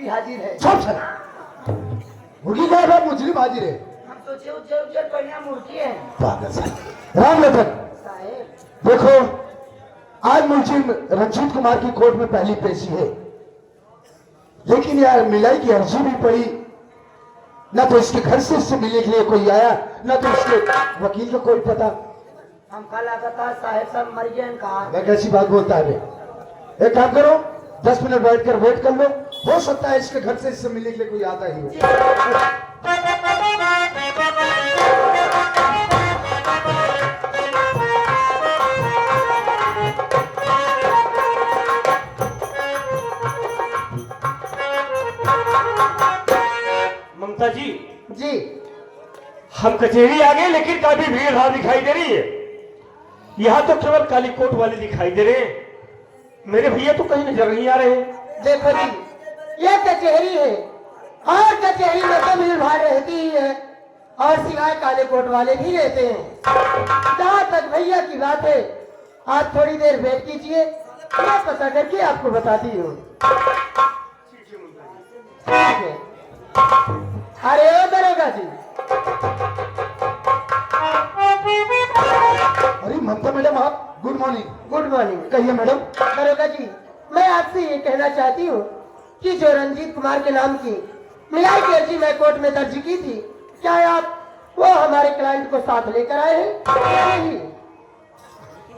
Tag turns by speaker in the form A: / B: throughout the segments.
A: हाजिर है।
B: सब सर मुर्गी गायब है, मुजरिम हाजिर है।
A: हम सोचे उज्जर बढ़िया मुर्गी है।
B: पागल साहब। राम लखन
A: साहेब
B: देखो, आज मुलजिम रंजीत कुमार की कोर्ट में पहली पेशी है, लेकिन यार मिलाई की अर्जी भी पड़ी, ना तो इसके घर से इससे मिलने के लिए कोई आया, ना तो इसके वकील का कोई पता।
A: हम कल आता था साहेब सब मर गए कहा।
B: मैं कैसी बात बोलता है बे? एक काम करो, 10 मिनट बैठकर वेट कर लो, हो सकता है इसके घर से इससे मिलने के लिए कोई आता ही हो।
C: ममता जी
A: जी
C: हम कचहरी आ गए, लेकिन काफी भीड़ भाड़ दिखाई दे रही है। यहाँ तो केवल काली कोट वाले दिखाई दे रहे हैं, मेरे भैया तो कहीं नजर नहीं आ रहे हैं।
A: देखो जी, ये कचहरी है और कचहरी में तो भीड़ भाड़ रहती ही है, और सिवाय काले कोट वाले भी रहते हैं। जहाँ तक भैया की बात है, आप थोड़ी देर वेट कीजिए, मैं पता करके आपको बताती हूँ। ठीक है। अरे ओ दरोगा जी।
B: अरे ममता मैडम, आप गुड मॉर्निंग।
A: Good morning.
B: कहिए मैडम।
A: दरोगा जी, मैं आपसे ये कहना चाहती हूँ कि जो रंजीत कुमार के नाम की मिलाई की अर्जी मैं कोर्ट में दर्ज की थी, क्या आप वो हमारे क्लाइंट को साथ लेकर आए हैं? नहीं।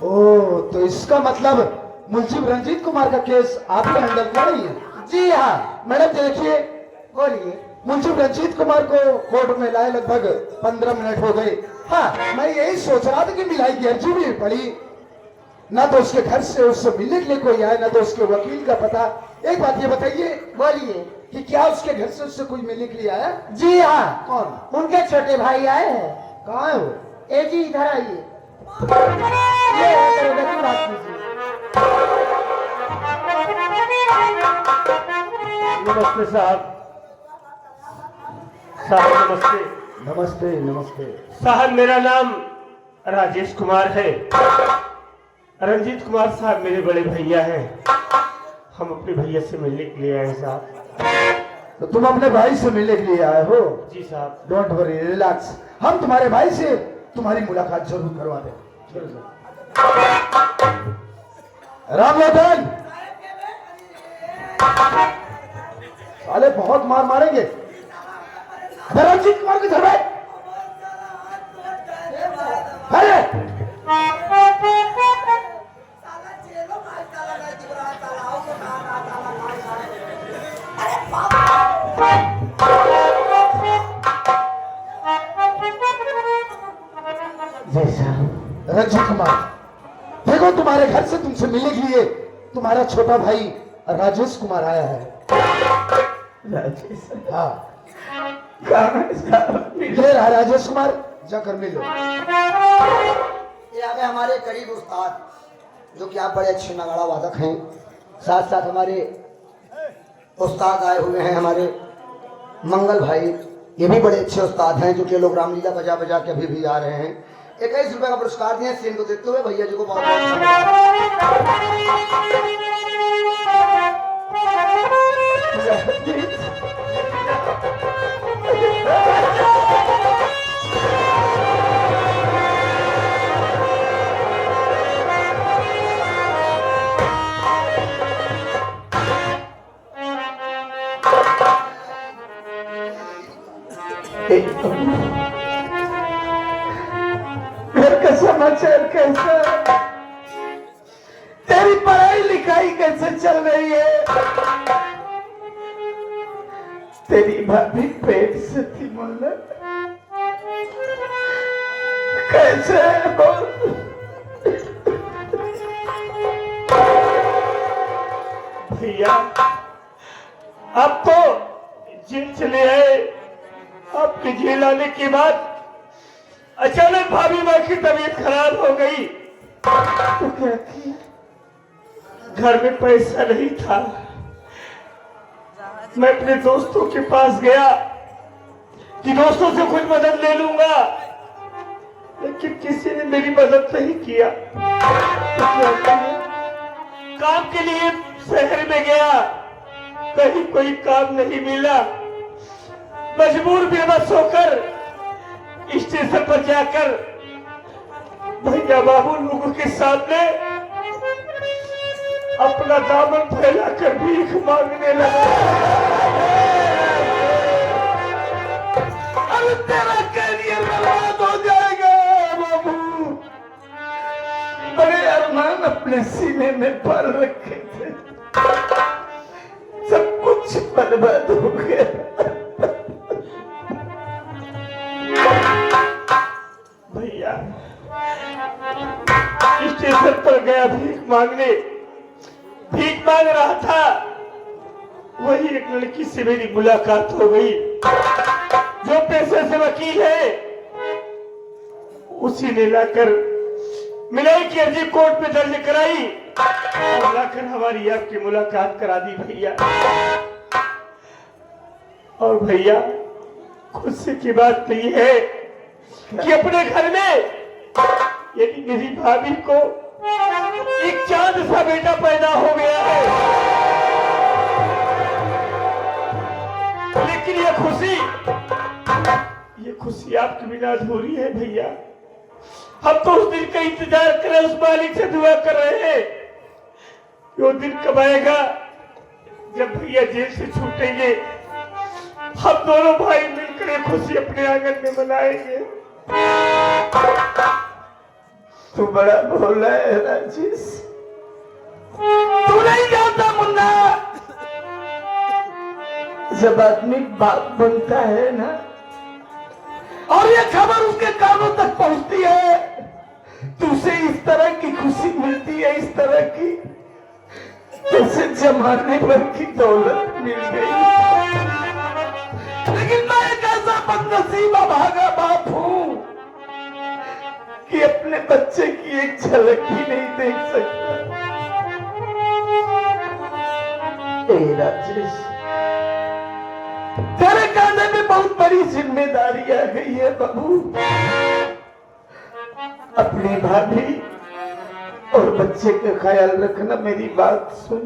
B: ओ, तो इसका मतलब मुंशी रंजीत कुमार का केस आपने हैंडल कर रही है?
A: जी हाँ।
B: मैडम देखिए,
A: बोलिए।
B: मुंशी रंजीत कुमार को कोर्ट में लाए लगभग 15 मिनट हो गए। हाँ, मैं यही सोच रहा था कि मिलाई की अर्जी भी पड़ी, ना तो उसके घर से उससे मिलने के लिए कोई आया, ना तो उसके वकील का पता। एक बात ये बताइए,
A: बोलिए
B: कि क्या उसके घर से उससे कोई मिलने के लिए आया?
A: जी हाँ,
B: कौन?
A: उनके छोटे भाई आए हैं।
B: कहाँ है वो?
A: ए जी इधर आइए। ये दरोगा जी, बात कीजिए।
C: नमस्ते साहब। साहब नमस्ते।
B: नमस्ते नमस्ते।
C: साहब मेरा नाम राजेश कुमार है। रंजीत कुमार साहब मेरे बड़े भैया हैं, हम अपने भैया से मिलने के लिए आए हैं साहब।
B: तो तुम अपने भाई से मिलने के लिए आए हो?
C: जी साहब।
B: डोंट वरी, रिलैक्स, हम तुम्हारे भाई से तुम्हारी मुलाकात जरूर करवा दें। रामलोधन, साले बहुत मार मारेंगे। रंजीत कुमार के घर में अरे रंजीत कुमार, देखो तुम्हारे घर से तुमसे मिलने के लिए तुम्हारा छोटा भाई राजेश कुमार आया है।
C: राजेश?
B: हाँ,
C: ये
B: ये रहा राजेश कुमार, जाकर मिल लो।
A: ये आ गए हमारे करीब उस्ताद, जो कि आप बड़े अच्छे नगाड़ा वादक हैं। साथ साथ हमारे उस्ताद आए हुए हैं, हमारे मंगल भाई, ये भी बड़े अच्छे उस्ताद हैं, जो कि लोग रामलीला बजा बजा के अभी भी आ रहे हैं। 21 रुपए का पुरस्कार दिए सीन को देखते हुए भैया जी को बहुत
B: घर का समाचार कैसा? तेरी पढ़ाई लिखाई कैसे चल रही है? तेरी भाभी पेट से थी मुल्ला, कैसे हो?
C: भैया अब तो जेल चले आए, आपके जेल आने के बाद अचानक भाभी माँ की तबीयत खराब हो गई, तो क्या किया? घर में पैसा नहीं था, मैं अपने दोस्तों के पास गया कि दोस्तों से कुछ मदद ले लूंगा, लेकिन किसी ने मेरी मदद नहीं किया। तो क्या किया? काम के लिए शहर में गया, कहीं कोई काम नहीं मिला, मजबूर बेबस होकर स्टेशन पर जाकर भैया बाबू लोगों के सामने अपना दामन फैलाकर भीख मांगने लगा।
B: अब तेरा कैरियर बर्बाद हो जाएगा बाबू। बड़े अरमान अपने सीने में पाल रखे थे, सब कुछ बर्बाद हो गया।
C: भैया स्टेशन पर गया भीख मांगने, भीख मांग रहा था, वही एक लड़की से मेरी मुलाकात हो गई जो पेशे से वकील है। उसी ने लाकर मिलाई की अर्जी कोर्ट में दर्ज कराई और लाकर हमारी आपकी मुलाकात करा दी भैया। और भैया खुशी की बात तो ये है कि अपने घर में यदि मेरी भाभी को एक चांद सा बेटा पैदा हो गया है, लेकिन ये खुशी आपके बिना अधूरी है भैया। हम तो उस दिन का इंतजार कर रहे, उस मालिक से दुआ कर रहे हैं कि वो दिन कब आएगा जब भैया जेल से छूटेंगे, हम दोनों भाई मिलकर ये खुशी अपने आंगन में मनाएंगे।
B: तू बड़ा भोला है राजेश, तू नहीं जानता मुन्ना, जब आदमी बाप बनता है ना और ये खबर उसके कानों तक पहुंचती है तो उसे इस तरह की खुशी मिलती है, इस तरह की जैसे जमाने भर की दौलत मिल गई। लेकिन मैं एक ऐसा बदनसीब अभागा बाप हूं कि अपने बच्चे की एक झलक भी नहीं देख सकता। ए राजेश, तेरे कांधे में बहुत बड़ी जिम्मेदारी आ गई है बाबू। अपनी भाभी और बच्चे का ख्याल रखना, मेरी बात सुन।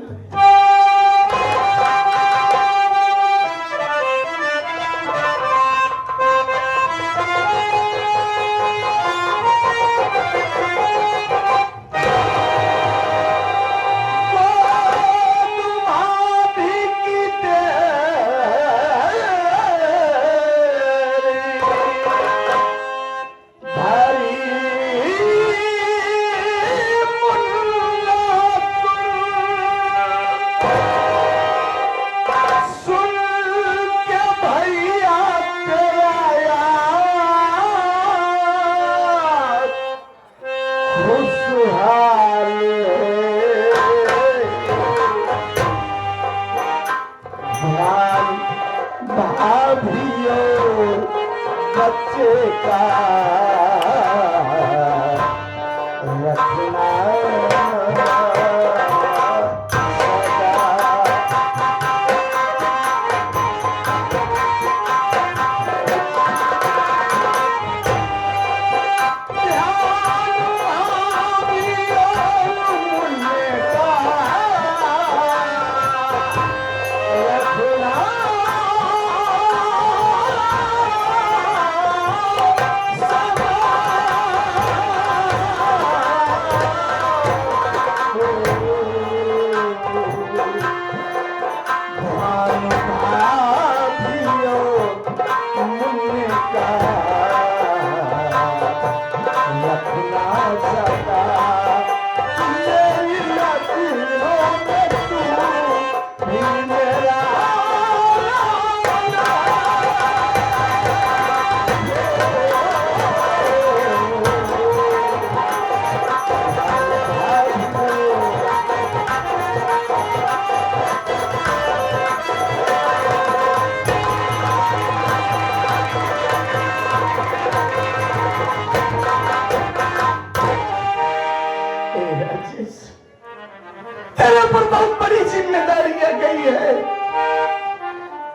B: तेरे ऊपर बहुत बड़ी जिम्मेदारी आ गई है।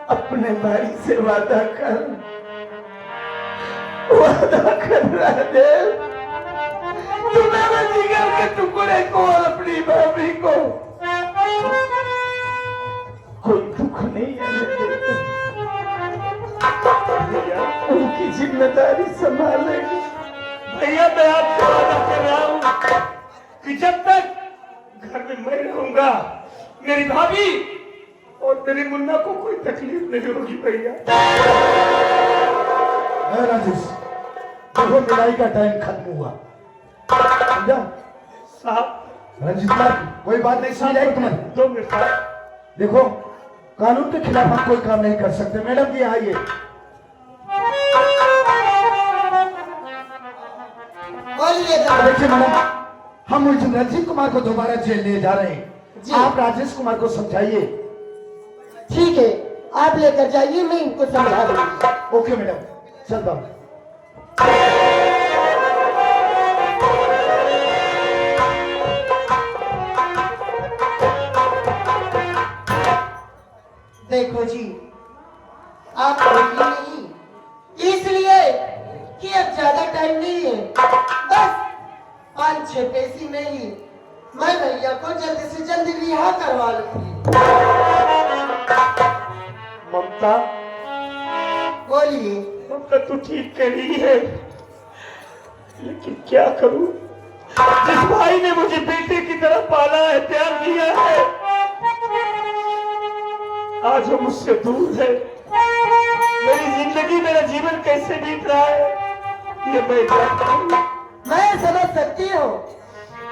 B: अपने भाई से वादा कर राजेश, तू मेरे जिगर के टुकड़े को और अपनी भाभी को
C: कोई दुख नहीं है भैया, उनकी जिम्मेदारी संभालेंगे। भैया मैं आपसे वादा कर रहा हूँ कि जब तक घर में मैं रहूंगा मेरी भाभी और मेरी मुन्ना को कोई तकलीफ नहीं होगी भैया।
B: राजेश, देखो मिलाई का टाइम खत्म हुआ, समझा?
C: साहब
B: रंजीत लाल, कोई बात नहीं समझ आई तुम्हें?
C: 2 मिनट साहब।
B: देखो, कानून के खिलाफ हम कोई काम नहीं कर सकते। मैडम जी आइए।
A: बोलिए
B: देखिए मैडम, हम मुलजिम रंजीत कुमार को दोबारा जेल ले जा रहे हैं।
A: जी।
B: आप राजेश कुमार को समझाइए।
A: ठीक है, आप लेकर जाइए, मैं इनको समझा दूंगी।
B: ओके मैडम, चलता हूँ।
A: देखो जी, आप बोलिए नहीं, इसलिए कि अब ज्यादा टाइम नहीं है, बस 5-6 पैसे में ही मैं भैया को जल्द से जल्द रिहा करवा लूंगी।
C: ममता,
A: बोलिए।
C: ममता तू ठीक कह रही है, लेकिन क्या करूं? जिस भाई ने मुझे बेटे की तरह पाला है, प्यार दिया है, आज वो मुझसे दूर है। मेरी जिंदगी, मेरा जीवन कैसे बीत रहा है ये मैं जानता हूं।
A: मैं समझ सकती हूँ,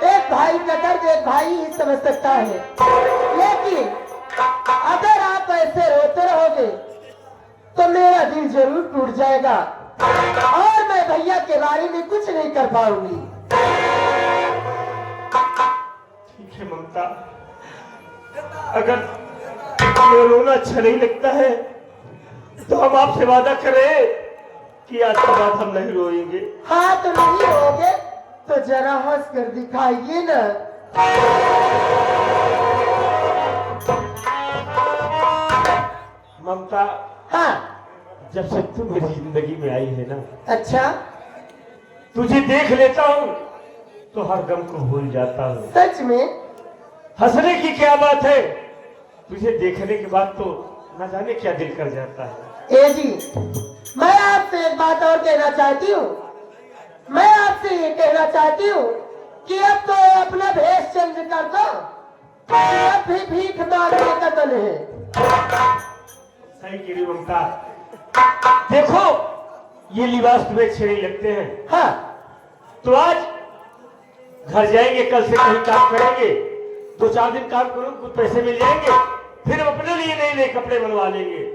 A: एक भाई का दर्द एक भाई ही समझ सकता है, लेकिन अगर आप ऐसे रोते रहोगे तो मेरा दिल जरूर टूट जाएगा और मैं भैया के बारे में कुछ नहीं कर पाऊंगी।
C: ठीक है ममता, अगर ये रोना अच्छा नहीं लगता है तो हम आपसे वादा करें कि आज के बाद हम नहीं रोएंगे।
A: हाँ तो नहीं रोगे तो जरा हंस कर दिखाइए ना।
C: ममता,
A: हाँ।
C: जब से तू मेरी जिंदगी में आई है ना,
A: अच्छा,
C: तुझे देख लेता हूँ तो हर गम को भूल जाता हूँ।
A: सच में?
C: हंसने की क्या बात है, तुझे देखने के बाद तो न जाने क्या दिल कर जाता है।
A: ए जी, मैं आपसे एक बात और कहना चाहती हूँ। मैं आपसे ये कहना चाहती हूँ कि अब तो अपना भेष चेंज कर दो, अब भी भीख मांगने का तो नहीं।
C: सही कह रही ममता, देखो ये लिबास तुम्हें अच्छे नहीं लगते हैं,
A: हाँ,
C: तो आज घर जाएंगे, कल से कहीं काम करेंगे, 2-4 दिन काम करो, कुछ पैसे मिल जाएंगे, फिर हम अपने लिए नए नए कपड़े बनवा लेंगे।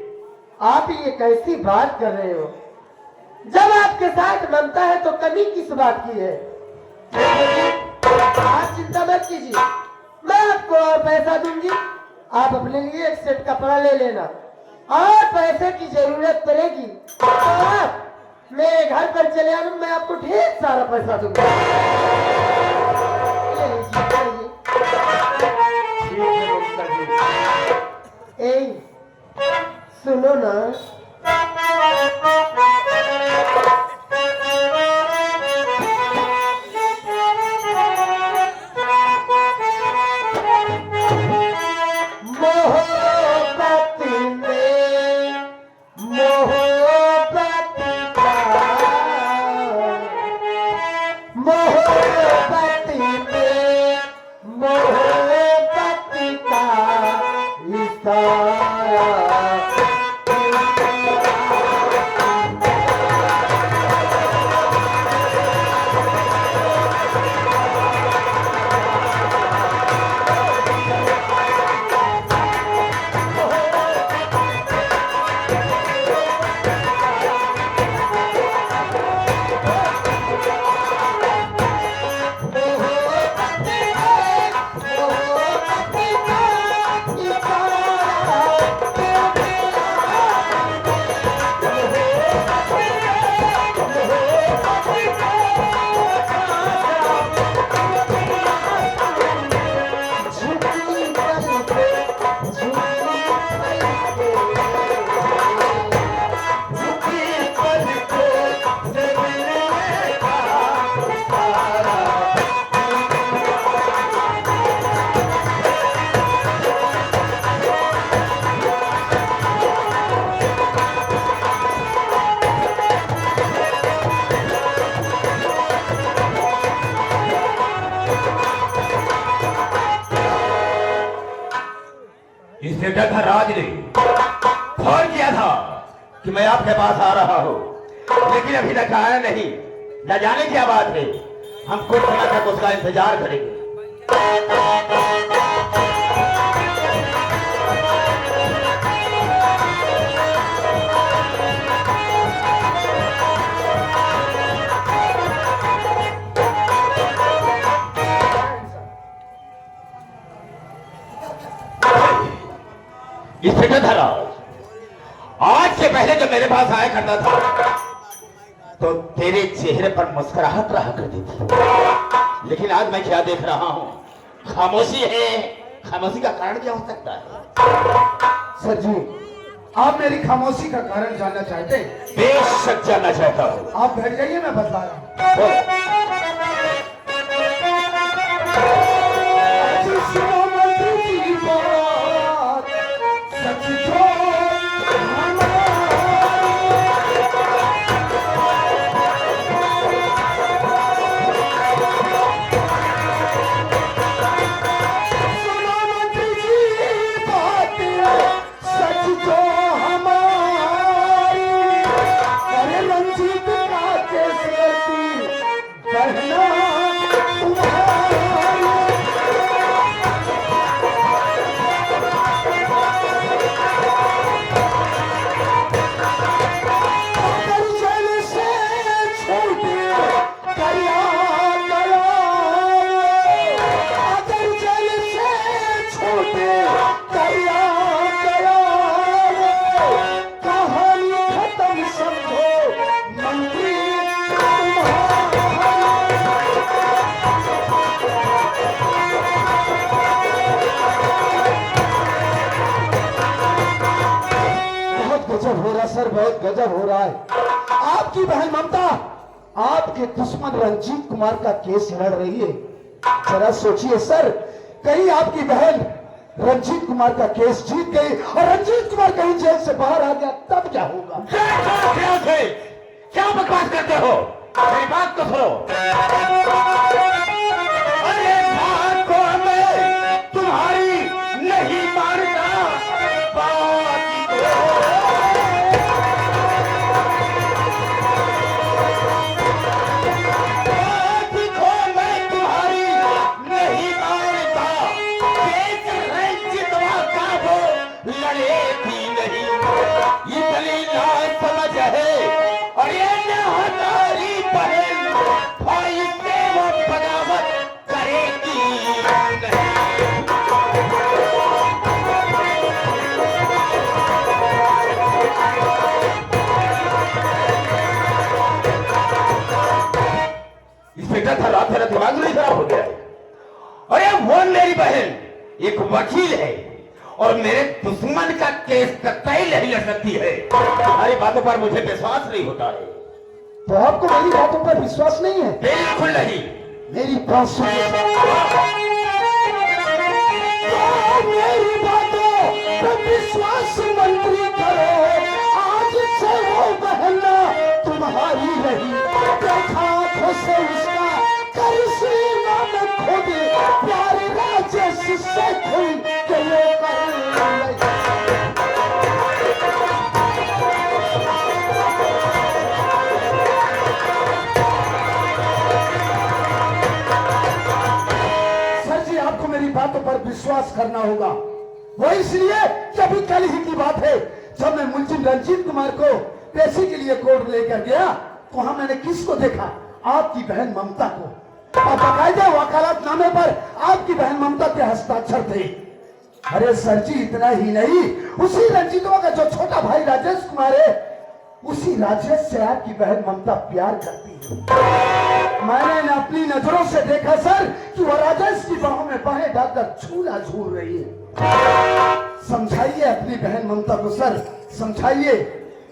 A: आप ये कैसी बात कर रहे हो? जब आपके साथ ममता है तो कमी किस बात की है? आप चिंता मत कीजिए, मैं आपको और पैसा दूंगी, आप अपने लिए एक सेट कपड़ा ले लेना, और पैसे की जरूरत पड़ेगी तो आप मेरे घर पर चले आना, मैं आपको ढेर सारा पैसा दूंगा। ले लीजिए,
C: ठीक है ममता जी।
A: ए, सुनो ना,
D: इंस्पेक्टर धनराज ने फोन किया था कि मैं आपके पास आ रहा हूँ, लेकिन अभी तक आया नहीं। न जाने क्या बात है, हम कुछ समय तक उसका इंतजार करेंगे। इंस्पेक्टर धनराज, आज से पहले जब मेरे पास आया करता था तो तेरे चेहरे पर मुस्कुराहट रहा करती थी, लेकिन आज मैं क्या देख रहा हूँ, खामोशी है। खामोशी का कारण क्या हो सकता है?
B: सर जी, आप मेरी खामोशी का कारण जानना चाहते हैं?
D: बेशक जानना चाहता हूँ।
B: आप बैठ जाइए, मैं बता रहा हूँ।
D: बोलो।
B: सर बहुत गजब हो रहा है। आपकी बहन ममता आपके दुश्मन रंजीत कुमार का केस लड़ रही है। जरा सोचिए सर, कहीं आपकी बहन रंजीत कुमार का केस जीत गई और रंजीत कुमार कहीं जेल से बाहर आ गया, तब क्या होगा?
D: क्या बकवास करते हो? मेरी बात तो सुनो। अरे बात को मैं तुम्हारी नहीं मानता, लड़े भी नहीं, ये गली ना समझ है और ये न हमारी बहन भाई से वो बगावत करेगी इंस्पेक्टर था, रात मेरा दिमाग नहीं खराब हो गया है। अरे वो मेरी बहन एक वकील है और मेरे दुश्मन का केस कतई नहीं लड़ सकती है। तुम्हारी बातों पर मुझे विश्वास नहीं होता है।
B: तो आपको मेरी बातों पर विश्वास नहीं है?
D: बिल्कुल नहीं।
B: मेरी बात सुनिए, तो मेरी बातों पर विश्वास मंत्री करो। आज से वो बहन तुम्हारी रही, देखा आंखों से उसका करिश्मा में खुद प्यारे राजेश से खुल के वो बातों पर विश्वास करना होगा। वो इसलिए कि अभी कल ही की बात है, जब मैं मुलजिम रंजीत कुमार को पेशी के लिए कोर्ट लेकर गया तो वहां मैंने किसको देखा? आपकी बहन ममता को, और बाकायदा वकालतनामे पर आपकी बहन ममता के हस्ताक्षर थे। अरे सर जी, इतना ही नहीं, उसी रंजीतों का जो छोटा भाई राजेश कुमार है, उसी राजेश से आपकी बहन ममता प्यार करती है। मैंने अपनी नजरों से देखा सर कि वो राजेश की बाहों में बाहें डालकर झूला झूल रही है। समझाइए अपनी बहन ममता को सर, समझाइए।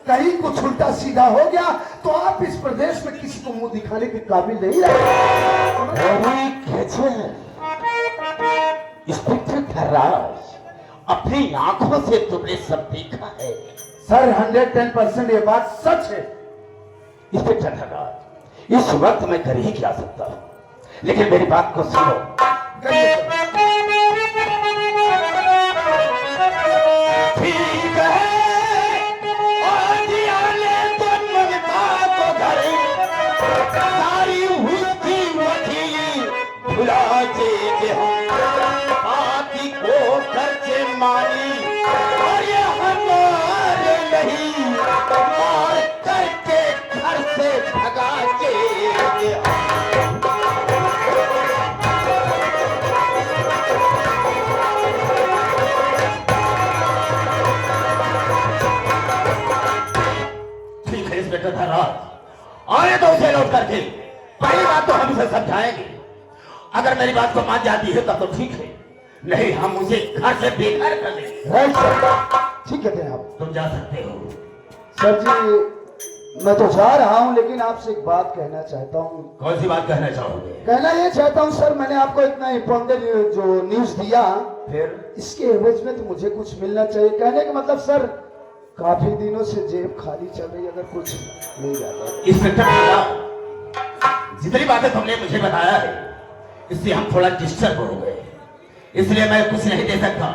B: कहीं कुछ उल्टा सीधा हो गया तो आप इस प्रदेश में किसी को मुंह दिखाने के काबिल नहीं रहे।
D: इंस्पेक्टर धनराज, अपनी आंखों से तुमने सब देखा है।
B: सर 110% ये बात सच है।
D: इंस्पेक्टर धनराज, इस वक्त मैं कर ही क्या सकता हूं, लेकिन मेरी बात को सुनो। और ये हमारे नहीं, मार करके घर से भगा के ठीक है इंस्पेक्टर धनराज, आने तो उसे लौट करके। पहली बात तो हम उसे समझाएंगे, अगर मेरी बात को मान जाती है तब तो ठीक है, नहीं हम उसे घर से बेघर कर देंगे।
B: राइट सर, ठीक कहते हैं आप।
D: तुम जा सकते हो।
B: सर जी मैं तो जा रहा हूँ, लेकिन आपसे एक बात कहना चाहता हूँ।
D: कौन सी बात कहना चाहोगे?
B: कहना ये चाहता हूँ सर, मैंने आपको इतना इम्पोर्टेंट जो न्यूज दिया,
D: फिर
B: इसके एवज में तो मुझे कुछ मिलना चाहिए। कहने का मतलब सर, काफी दिनों से जेब खाली चल रही, अगर कुछ मिल जाता।
D: इंस्पेक्टर साहब, जितनी बातें तुमने मुझे बताया है इससे हम थोड़ा डिस्टर्ब हो गए, इसलिए मैं कुछ नहीं दे सकता।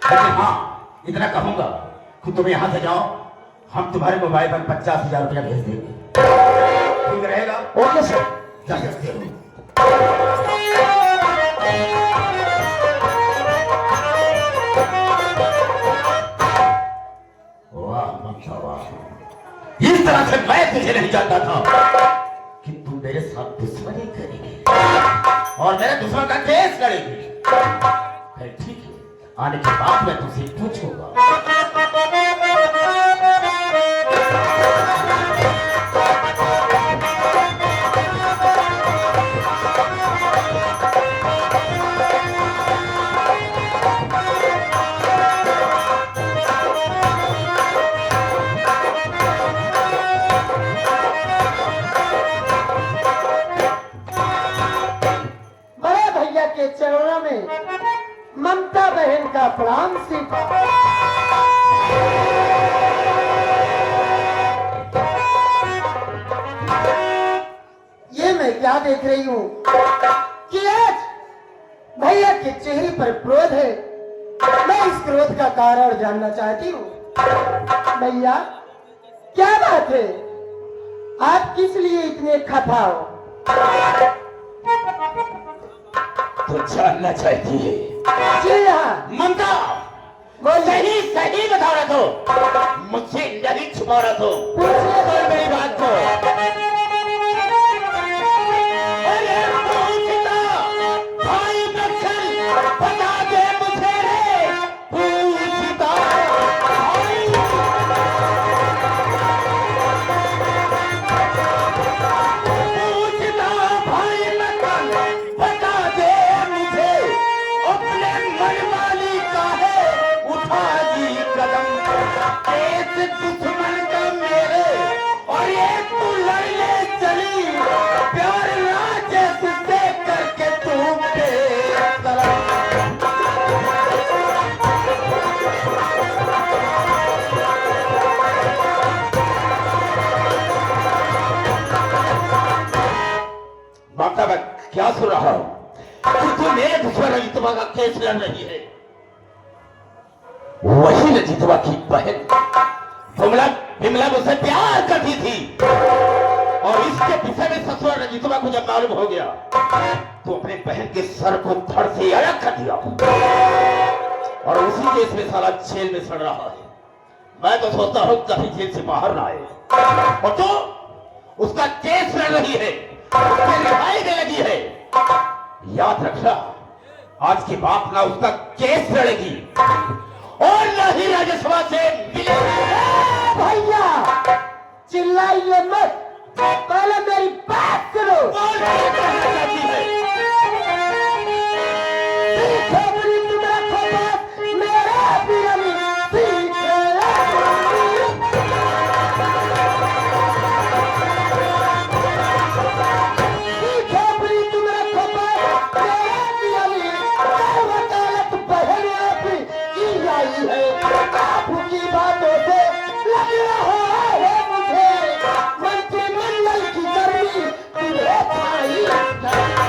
D: लेकिन हाँ इतना कहूंगा कि तुम यहाँ से जाओ, हम तुम्हारे मोबाइल पर 50,000 रुपया भेज देंगे, ठीक रहेगा?
B: ओके सर,
D: जा सकते हो। वाह ममता वाह, इस तरह से मैं तुझे नहीं जानता था कि तू मेरे साथ दुश्मनी करेगी और मेरे दुश्मन का केस करेगी। फिर ठीक है, आने के बाद मैं तुझसे पूछूंगा।
B: बड़े भैया के चरणों में ममता बहन का प्रणाम स्वीकार। ये मैं क्या देख रही हूँ कि आज भैया के चेहरे पर क्रोध है। मैं इस क्रोध का कारण जानना चाहती हूँ। भैया क्या बात है, आप किस लिए इतने खफा हो?
D: तो जानना चाहती है?
B: जी हाँ,
D: ममता सही सही बता रहा तो, मुझसे नहीं छुपा रहा तो।
B: पूछिए
D: और मेरी बात को अरे पूछता भाई बच्चन, बता दे मुझे रे, पूछता भाई। पूछता भाई बच्चन, बता दे मुझे, अपने मनमानी का है उठा जी कदम, एक दुश्मन का मेरे और एक तू लड़ने चली, प्यार राजेश से करके तू बेकरार। ममता मैं क्या सुन रहा हूं कि तू मेरे दुश्मन रजितवा का केस लड़ रही है? वही रजितवा की बहन विमला मुझसे प्यार करती थी और इसके विषय में ससुर रजितवा को जब मालूम हो गया तो अपने बहन के सर को धड़ से अलग कर दिया और उसी केस में साला जेल में सड़ रहा है। मैं तो सोचता हूं कभी जेल से बाहर ना आए, और तो उसका केस लड़ रही है, उससे रिहाई दे लगी है। याद रखना, आज के बाद ना उसका केस लड़ेगी और ना ही राज्यसभा से मिलेगी।
B: भैया चिल्लाइए मत, पहले मेरी बात सुनो।
D: कौन क्या कहना चाहती है?
B: सीखे बुरी तुम रखो बात, मेरा बिरनी सीखे बुरी। सीखे बुरी तुम रखो बात, मेरा बिरनी। मैं वकालत बहन आपकी की आई है, आपकी बातों से लग रहा है मुझे मंत्रिमंडल की गर्मी तुम्हें खाई।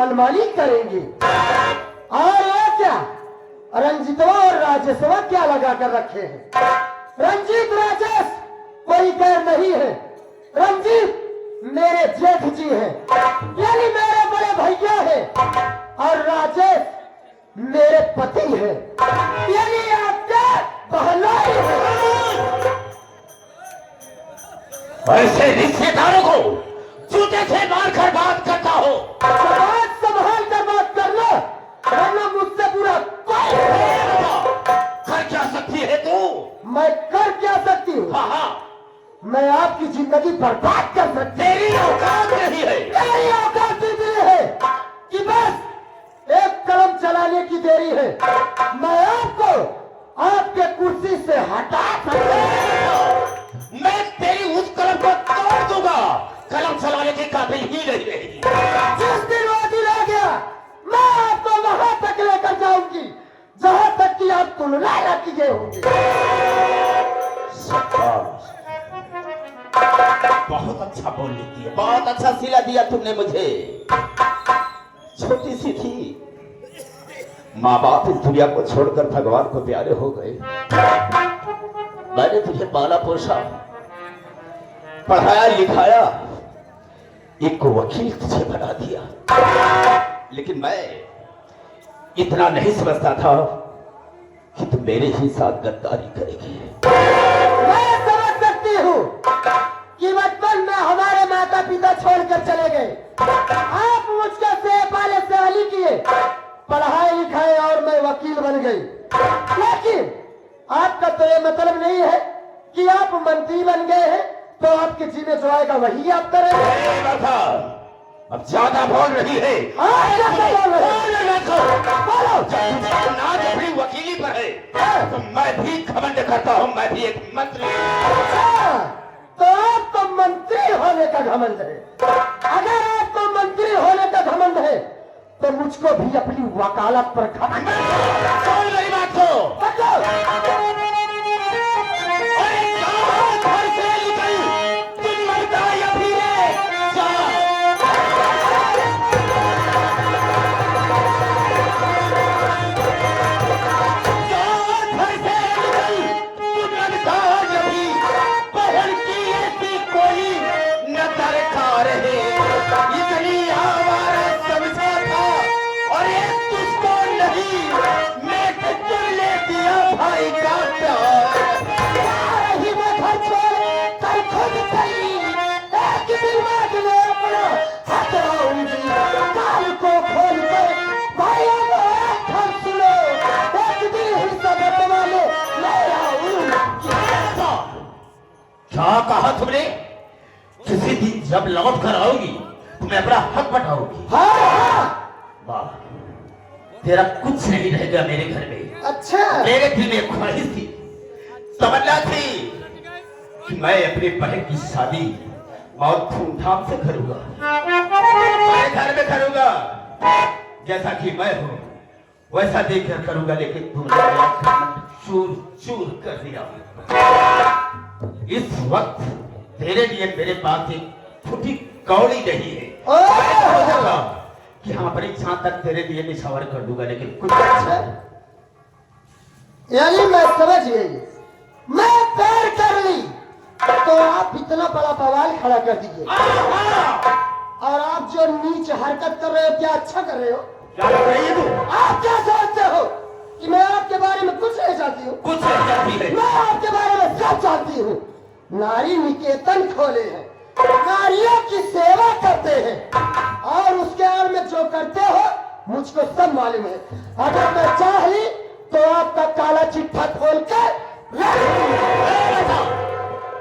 B: मनमानी करेंगे। और ये क्या, रंजीतवा और राजेशवा क्या लगा कर रखे हैं? रंजीत राजेश कोई गैर नहीं है। रंजीत मेरे जेठ जी हैं, यानी मेरे बड़े भैया हैं, और राजेश मेरे पति हैं, यानी आपके बहनोई हैं।
D: ऐसे रिश्तेदारों को जूते से मारकर बात करता हो।
B: समाज संभाल कर बात करना, वरना मुझसे पूरा
D: कर क्या सकती है तू?
B: मैं कर क्या सकती हूँ?
D: हाँ हाँ,
B: मैं आपकी जिंदगी बर्बाद कर सकती
D: तेरी औकात नहीं है।
B: मेरी औकात इतनी है कि बस एक कलम चलाने की देरी है, मैं आपको आपके कुर्सी से हटा सकता हूं।
D: मैं तेरी उस कलम को तोड़ दूंगा, कलम चलाने की काबिल ही नहीं रहेगी।
B: जिस दिन वो दिन आ गया, मैं आपको वहां तक लेकर जाऊंगी जहां तक कि आप तुलना न किए होंगे।
D: शाबाश, बहुत अच्छा बोल लेती है, बहुत अच्छा सिला दिया तुमने मुझे। छोटी सी थी, माँ बाप इस दुनिया को छोड़कर भगवान को प्यारे हो गए। मैंने तुझे पाला पोसा, पढ़ाया लिखाया, एक वकील तुझे बना दिया, लेकिन मैं इतना नहीं समझता था कि तुम मेरे ही साथ गद्दारी करेगी।
B: मैं समझ सकती हूँ कि बचपन में हमारे माता पिता छोड़कर चले गए, आप मुझको से पाले से अली किए, पढ़ाए लिखाए और मैं वकील बन गई। लेकिन आपका तो ये मतलब नहीं है कि आप मंत्री बन गए हैं तो आपके जीने जो आएगा वही आप करेंगे।
D: अब ज्यादा बोल रही है। नाज अपनी वकीली पर है तो मैं भी घमंड करता हूँ, मैं भी एक मंत्री।
B: तो आपको मंत्री होने का घमंड है। अगर आपको मंत्री होने का घमंड है तो मुझको भी अपनी वकालत पर घमंड है।
D: सुन मेरी बात को। घर से निकल, तुम मरता या फिर जा। क्या कहा तुमने? किसी दिन जब लौट कर आओगी तुम्हें अपना हक बटाओगी। वाह, तेरा कुछ नहीं रहेगा मेरे घर में।
B: अच्छा,
D: मेरे दिल में ख्वाहिश थी, तमन्ना थी कि मैं अपने बहन की शादी बहुत धूमधाम से करूंगा, मैं घर में करूंगा, जैसा कि मैं हूं वैसा देखकर करूंगा, लेकिन तुमने मेरा घमंड चूर चूर कर दिया। इस वक्त तेरे लिए मेरे पास एक फुटी कौड़ी नहीं है। कि हम अपनी छां तक तेरे लिए निछावर कर दूंगा, लेकिन कुछ
B: अच्छा, यानी मैं समझ गई, मैं प्यार कर ली तो आप इतना बड़ा बवाल खड़ा कर दीजिए। और आप जो नीच हरकत कर रहे हो क्या अच्छा कर रहे हो?
D: क्या कर रही है तू?
B: आप क्या सोचते हो कि मैं आपके बारे में कुछ नहीं जानती हूँ?
D: कुछ नहीं जानती है।
B: मैं आपके बारे में सब जानती हूँ। नारी निकेतन खोले हैं, नारियों की सेवा करते हैं, और उसके आड़ में जो करते हो मुझको सब मालूम है। अगर मैं चाह ली तो आपका काला चिट्ठा खोलकर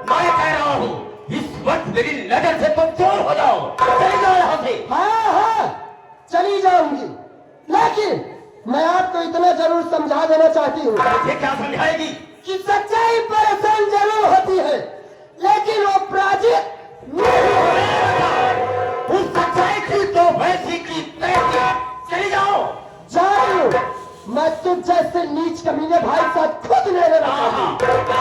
D: मैं कह रहा हूँ इस वक्त मेरी नजर से तुम दूर हो जाओ, चली जाओ यहाँ से।
B: हाँ, चली जाऊंगी, लेकिन मैं आपको इतना जरूर समझा देना चाहती हूँ।
D: मुझे क्या समझाएगी?
B: कि सच्चाई परेशान जरूर होती है, लेकिन वो पराजित नहीं होती।
D: उस सच्चाई की तो वैसी की तैसी। चली जाओ।
B: जाओ, मैं तुझ जैसे नीच कमीने भाई साथ खुद नहीं रहा।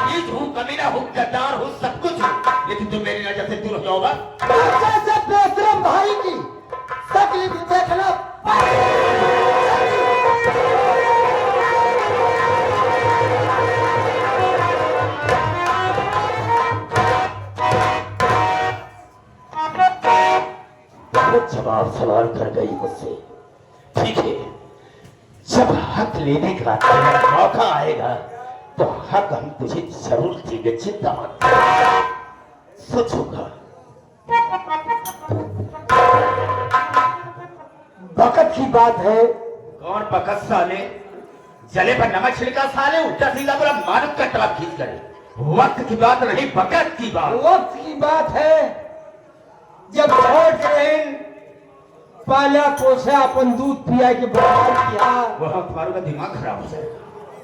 D: नीच हूँ, कमीना हूँ, गद्दार हूँ, सब कुछ हूँ, लेकिन तुम मेरी नजर से दूर हो जाओगा।
B: जैसे बेशरम भाई की शक्ल भी देखना
D: जवाब सवाल कर गई मुझसे। ठीक है, जब हक लेने का तेरा मौका आएगा तो हक हम तुझे जरूर देंगे, चिंता मत सोचूंगा।
B: वक्त की बात है।
D: कौन बकत साले, जले पर नमक छिड़का साले, उल्टा सीधा बोला मानव का टॉप खींच करे। वक्त की बात नहीं, बकत की बात।
B: वक्त की बात है जब छोट रहे पाला पोसा अपन दूध पिया के बर्बाद किया।
D: वो हम तुम्हारे का दिमाग खराब हो जाएगा।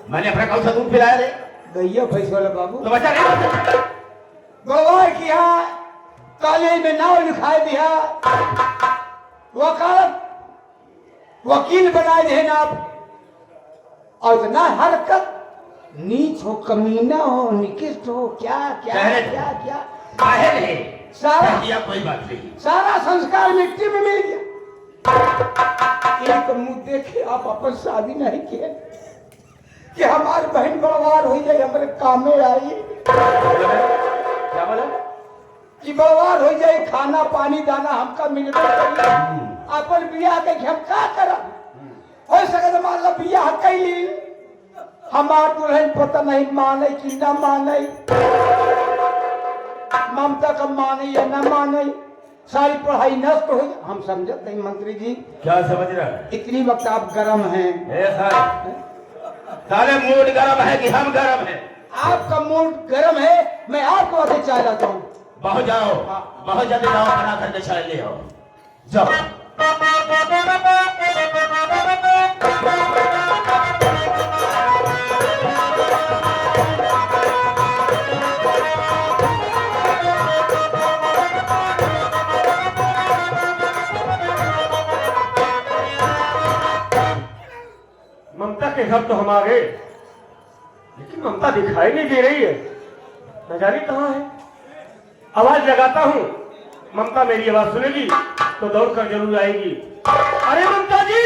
D: मैंने अपना कौन सा दूध पिलाया रे?
B: गैया भैंस वाला बाबू
D: तो बचा नहीं
B: बर्बाद किया, कॉलेज में नाम लिखाए दिया, वकालत वकील बनाए थे ना, और इतना हरकत नीच हो, कमीना हो, निकृष्ट हो, क्या क्या क्या क्या
D: काहे नहीं
B: सारा
D: किया, कोई बात नहीं।
B: सारा संस्कार मिट्टी में मिल गया। एक मुंह देखे आप अपन शादी नहीं किए कि हमारी बहन बर्बाद हो जाए, हमारे काम में आई।
D: क्या बोला?
B: कि बर्बाद हो जाए, खाना पानी दाना हमका मिलता चाहिए। अपन बिया के हम क्या करब? हो सके तो मान लो बिया कैली, हमार दुल्हन पता नहीं माने कि न माने, ममता का माने या न माने, सारी पढ़ाई नष्ट हो। हम समझते हैं मंत्री जी।
D: क्या समझ रहा है?
B: इतनी वक्त आप गर्म हैं।
D: साले मूड गर्म है कि हम गर्म है?
B: आपका मूड गर्म है, मैं आपको आगे चाह लाता हूँ।
D: बहुत जाओ, बहुत जल्दी जाओ, बना करके चाय ले आओ, जाओ।
C: ममता के घर तो हम आ गए, लेकिन ममता दिखाई नहीं दे रही है। न जाने कहाँ है। आवाज लगाता हूँ, ममता मेरी आवाज सुनेगी तो दौड़ कर जरूर आएगी। अरे ममता जी,